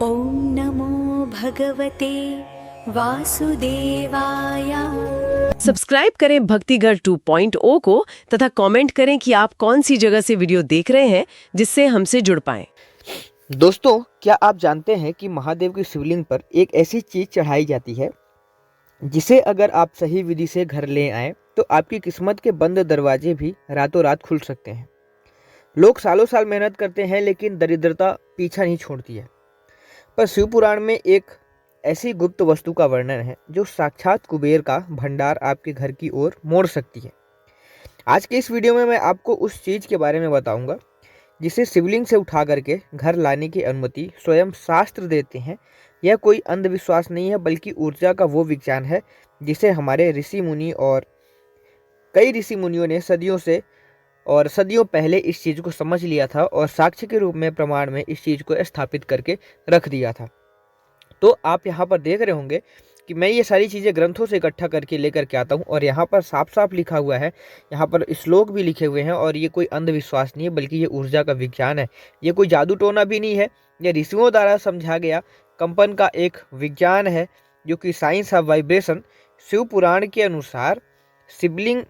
ॐ नमो भगवते वासुदेवाय। सब्सक्राइब करें भक्तिघर 2.0 को तथा कमेंट करें कि आप कौन सी जगह से वीडियो देख रहे हैं जिससे हमसे जुड़ पाएं। दोस्तों, क्या आप जानते हैं कि महादेव की शिवलिंग पर एक ऐसी चीज चढ़ाई जाती है जिसे अगर आप सही विधि से घर ले आए तो आपकी किस्मत के बंद दरवाजे भी रातों रात खुल सकते हैं। लोग सालों साल मेहनत करते हैं लेकिन दरिद्रता पीछा नहीं छोड़ती है। पर शिव पुराण में एक ऐसी गुप्त वस्तु का वर्णन है जो साक्षात कुबेर का भंडार आपके घर की ओर मोड़ सकती है। आज के इस वीडियो में मैं आपको उस चीज के बारे में बताऊंगा जिसे शिवलिंग से उठा करके घर लाने की अनुमति स्वयं शास्त्र देते हैं। यह कोई अंधविश्वास नहीं है बल्कि ऊर्जा का वो विज्ञान है जिसे हमारे ऋषि मुनि और कई ऋषि मुनियों ने सदियों पहले इस चीज को समझ लिया था और साक्ष्य के रूप में प्रमाण में इस चीज को स्थापित करके रख दिया था। तो आप यहाँ पर देख रहे होंगे कि मैं ये सारी चीज़ें ग्रंथों से इकट्ठा करके लेकर के आता हूँ और यहाँ पर साफ साफ लिखा हुआ है, यहाँ पर श्लोक भी लिखे हुए हैं और ये कोई अंधविश्वास नहीं है बल्कि ये ऊर्जा का विज्ञान है। ये कोई जादू टोना भी नहीं है, ये ऋषियों द्वारा समझा गया कंपन का एक विज्ञान है जो कि साइंस ऑफ वाइब्रेशन। शिव पुराण के अनुसार शिवलिंग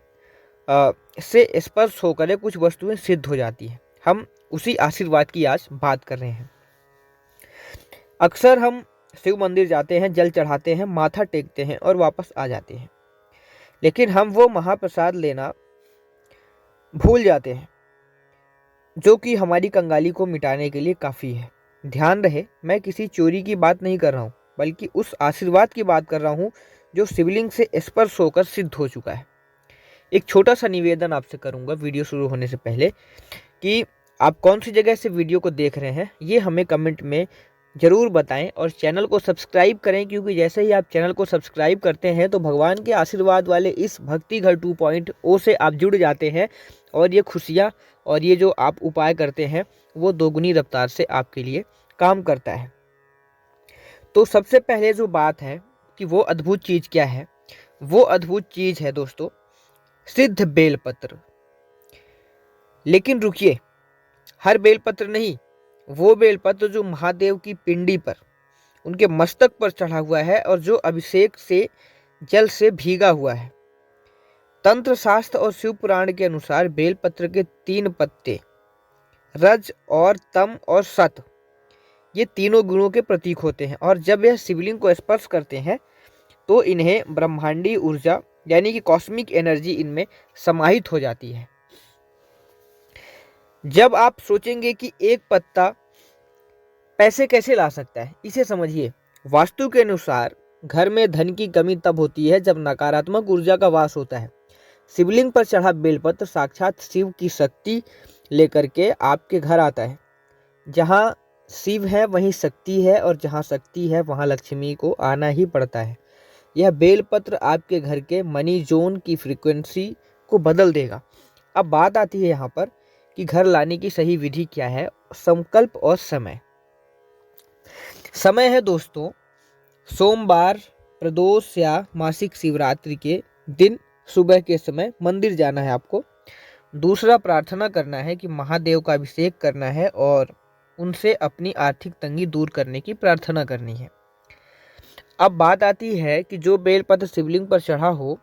से स्पर्श होकर कुछ वस्तुएं सिद्ध हो जाती हैं। हम उसी आशीर्वाद की आज बात कर रहे हैं। अक्सर हम शिव मंदिर जाते हैं, जल चढ़ाते हैं, माथा टेकते हैं और वापस आ जाते हैं, लेकिन हम वो महाप्रसाद लेना भूल जाते हैं जो कि हमारी कंगाली को मिटाने के लिए काफ़ी है। ध्यान रहे, मैं किसी चोरी की बात नहीं कर रहा हूँ बल्कि उस आशीर्वाद की बात कर रहा हूँ जो शिवलिंग से स्पर्श होकर सिद्ध हो चुका है। एक छोटा सा निवेदन आपसे करूँगा वीडियो शुरू होने से पहले कि आप कौन सी जगह से वीडियो को देख रहे हैं ये हमें कमेंट में ज़रूर बताएं और चैनल को सब्सक्राइब करें, क्योंकि जैसे ही आप चैनल को सब्सक्राइब करते हैं तो भगवान के आशीर्वाद वाले इस भक्तिघर 2.0 से आप जुड़ जाते हैं और ये खुशियाँ और ये जो आप उपाय करते हैं वो दोगुनी रफ्तार से आपके लिए काम करता है। तो सबसे पहले जो बात है कि वो अद्भुत चीज़ क्या है, वो अद्भुत चीज़ है दोस्तों सिद्ध बेलपत्र। लेकिन रुकिए, हर बेलपत्र नहीं, वो बेलपत्र जो महादेव की पिंडी पर उनके मस्तक पर चढ़ा हुआ है और जो अभिषेक से जल से भीगा हुआ है। तंत्र शास्त्र और शिव पुराण के अनुसार बेलपत्र के 3 पत्ते रज और तम और सत ये तीनों गुणों के प्रतीक होते हैं और जब यह शिवलिंग को स्पर्श करते हैं तो इन्हें ब्रह्मांडी ऊर्जा यानी कि कॉस्मिक एनर्जी इनमें समाहित हो जाती है। जब आप सोचेंगे कि एक पत्ता पैसे कैसे ला सकता है, इसे समझिए। वास्तु के अनुसार घर में धन की कमी तब होती है जब नकारात्मक ऊर्जा का वास होता है। शिवलिंग पर चढ़ा बेलपत्र साक्षात शिव की शक्ति लेकर के आपके घर आता है। जहाँ शिव है वहीं शक्ति है और जहाँ शक्ति है वहाँ लक्ष्मी को आना ही पड़ता है। यह बेलपत्र आपके घर के मनी जोन की फ्रीक्वेंसी को बदल देगा। अब बात आती है यहाँ पर कि घर लाने की सही विधि क्या है। संकल्प और समय है दोस्तों सोमवार, प्रदोष या मासिक शिवरात्रि के दिन सुबह के समय मंदिर जाना है आपको। दूसरा, प्रार्थना करना है कि महादेव का अभिषेक करना है और उनसे अपनी आर्थिक तंगी दूर करने की प्रार्थना करनी है। अब बात आती है कि जो बेलपत्र शिवलिंग पर चढ़ा हो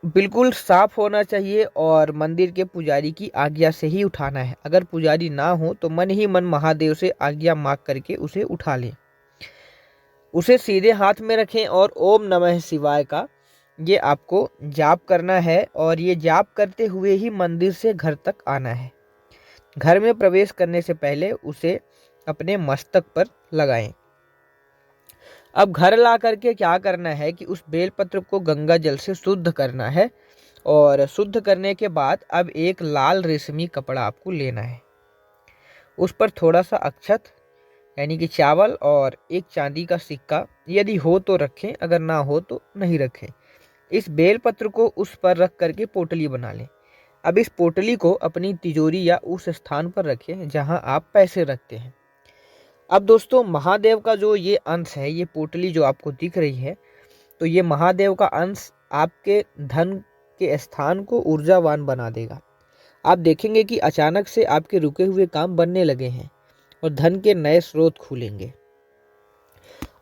बिल्कुल साफ होना चाहिए और मंदिर के पुजारी की आज्ञा से ही उठाना है। अगर पुजारी ना हो तो मन ही मन महादेव से आज्ञा मांग करके उसे उठा लें। उसे सीधे हाथ में रखें और ओम नमः शिवाय का ये आपको जाप करना है और ये जाप करते हुए ही मंदिर से घर तक आना है। घर में प्रवेश करने से पहले उसे अपने मस्तक पर लगाएं। अब घर ला करके क्या करना है कि उस बेलपत्र को गंगा जल से शुद्ध करना है और शुद्ध करने के बाद अब एक लाल रेशमी कपड़ा आपको लेना है। उस पर थोड़ा सा अक्षत यानी कि चावल और एक चांदी का सिक्का यदि हो तो रखें, अगर ना हो तो नहीं रखें। इस बेलपत्र को उस पर रख करके पोटली बना लें। अब इस पोटली को अपनी तिजोरी या उस स्थान पर रखें जहां आप पैसे रखते हैं। अब दोस्तों महादेव का जो ये अंश है, ये पोटली जो आपको दिख रही है, तो ये महादेव का अंश आपके धन के स्थान को ऊर्जावान बना देगा। आप देखेंगे कि अचानक से आपके रुके हुए काम बनने लगे हैं और धन के नए स्रोत खुलेंगे।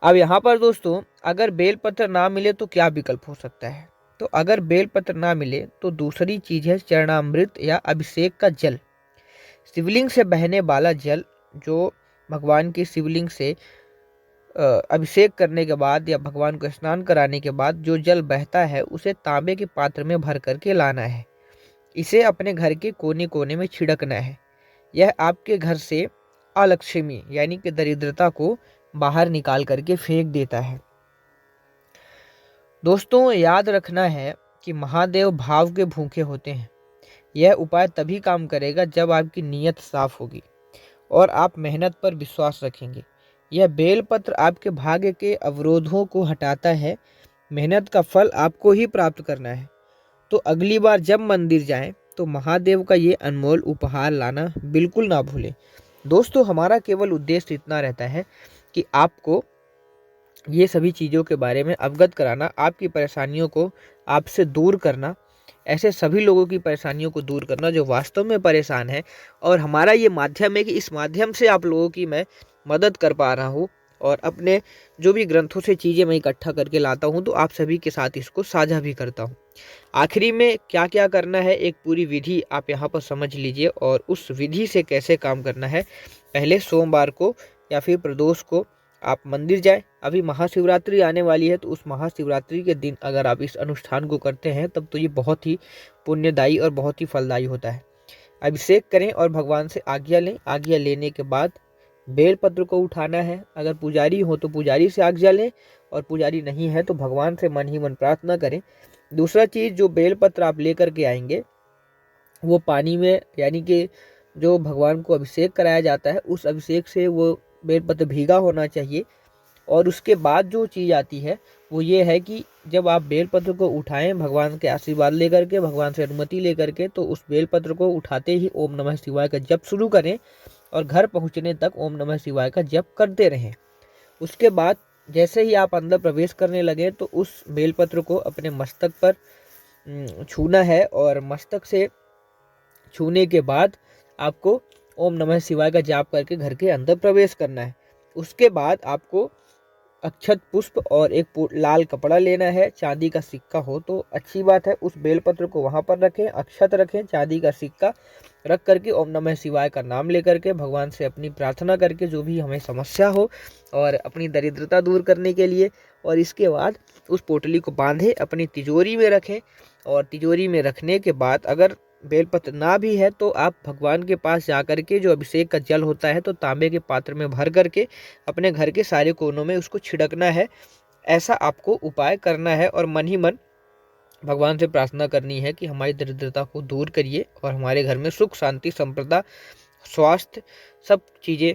अब यहाँ पर दोस्तों, अगर बेलपत्र ना मिले तो क्या विकल्प हो सकता है? तो अगर बेलपत्र ना मिले तो दूसरी चीज है चरणामृत या अभिषेक का जल। शिवलिंग से बहने वाला जल, जो भगवान की शिवलिंग से अभिषेक करने के बाद या भगवान को स्नान कराने के बाद जो जल बहता है, उसे तांबे के पात्र में भर करके लाना है। इसे अपने घर के कोने कोने में छिड़कना है। यह आपके घर से अलक्ष्मी यानी कि दरिद्रता को बाहर निकाल करके फेंक देता है। दोस्तों, याद रखना है कि महादेव भाव के भूखे होते हैं। यह उपाय तभी काम करेगा जब आपकी नीयत साफ होगी और आप मेहनत पर विश्वास रखेंगे। यह बेलपत्र आपके भाग्य के अवरोधों को हटाता है। मेहनत का फल आपको ही प्राप्त करना है। तो अगली बार जब मंदिर जाएं तो महादेव का ये अनमोल उपहार लाना बिल्कुल ना भूलें। दोस्तों, हमारा केवल उद्देश्य इतना रहता है कि आपको ये सभी चीज़ों के बारे में अवगत कराना, आपकी परेशानियों को आपसे दूर करना, ऐसे सभी लोगों की परेशानियों को दूर करना जो वास्तव में परेशान है। और हमारा ये माध्यम है कि इस माध्यम से आप लोगों की मैं मदद कर पा रहा हूँ और अपने जो भी ग्रंथों से चीज़ें मैं इकट्ठा करके लाता हूँ तो आप सभी के साथ इसको साझा भी करता हूँ। आखिरी में क्या क्या करना है, एक पूरी विधि आप यहाँ पर समझ लीजिए और उस विधि से कैसे काम करना है। पहले सोमवार को या फिर प्रदोष को आप मंदिर जाएं। अभी महाशिवरात्रि आने वाली है, तो उस महाशिवरात्रि के दिन अगर आप इस अनुष्ठान को करते हैं तब तो ये बहुत ही पुण्यदायी और बहुत ही फलदायी होता है। अभिषेक करें और भगवान से आज्ञा लें। आज्ञा लेने के बाद बेलपत्र को उठाना है। अगर पुजारी हो तो पुजारी से आज्ञा लें और पुजारी नहीं है तो भगवान से मन ही मन प्रार्थना करें। दूसरा चीज़, जो बेलपत्र आप लेकर के आएंगे वो पानी में, यानी कि जो भगवान को अभिषेक कराया जाता है उस अभिषेक से वो बेलपत्र भीगा होना चाहिए। और उसके बाद जो चीज़ आती है वो ये है कि जब आप बेलपत्र को उठाएं भगवान के आशीर्वाद लेकर के, भगवान से अनुमति लेकर के, तो उस बेलपत्र को उठाते ही ओम नमः शिवाय का जप शुरू करें और घर पहुंचने तक ओम नमः शिवाय का जप करते रहें। उसके बाद जैसे ही आप अंदर प्रवेश करने लगे तो उस बेलपत्र को अपने मस्तक पर छूना है और मस्तक से छूने के बाद आपको ओम नमः शिवाय का जाप करके घर के अंदर प्रवेश करना है। उसके बाद आपको अक्षत पुष्प और एक लाल कपड़ा लेना है। चांदी का सिक्का हो तो अच्छी बात है, उस बेलपत्र को वहां पर रखें, अक्षत रखें, चांदी का सिक्का रख करके ओम नमः शिवाय का नाम लेकर के भगवान से अपनी प्रार्थना करके जो भी हमें समस्या हो और अपनी दरिद्रता दूर करने के लिए, और इसके बाद उस पोटली को बांधे अपनी तिजोरी में रखें। और तिजोरी में रखने के बाद अगर बेलपत्र ना भी है तो आप भगवान के पास जा कर के जो अभिषेक का जल होता है तो तांबे के पात्र में भर करके अपने घर के सारे कोनों में उसको छिड़कना है। ऐसा आपको उपाय करना है और मन ही मन भगवान से प्रार्थना करनी है कि हमारी दरिद्रता को दूर करिए और हमारे घर में सुख शांति संपदा स्वास्थ्य सब चीज़ें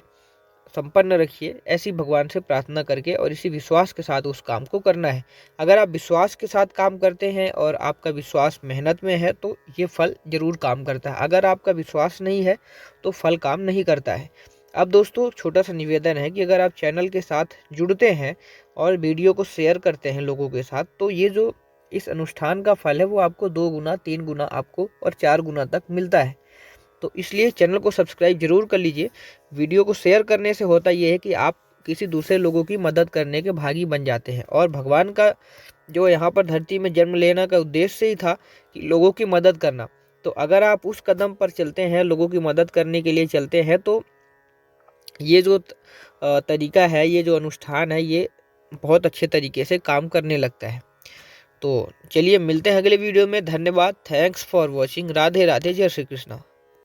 संपन्न रखिए। ऐसी भगवान से प्रार्थना करके और इसी विश्वास के साथ उस काम को करना है। अगर आप विश्वास के साथ काम करते हैं और आपका विश्वास मेहनत में है तो ये फल जरूर काम करता है। अगर आपका विश्वास नहीं है तो फल काम नहीं करता है। अब दोस्तों, छोटा सा निवेदन है कि अगर आप चैनल के साथ जुड़ते हैं और वीडियो को शेयर करते हैं लोगों के साथ, तो ये जो इस अनुष्ठान का फल है वो आपको 2 गुना 3 गुना आपको और 4 गुना तक मिलता है। तो इसलिए चैनल को सब्सक्राइब जरूर कर लीजिए। वीडियो को शेयर करने से होता ये है कि आप किसी दूसरे लोगों की मदद करने के भागी बन जाते हैं। और भगवान का जो यहाँ पर धरती में जन्म लेना का उद्देश्य ही था कि लोगों की मदद करना। तो अगर आप उस कदम पर चलते हैं, लोगों की मदद करने के लिए चलते हैं, तो ये जो तरीका है, ये जो अनुष्ठान है, ये बहुत अच्छे तरीके से काम करने लगता है। तो चलिए मिलते हैं अगले वीडियो में। धन्यवाद। Thanks for watching. Radhe Radhe. जय श्री कृष्णा।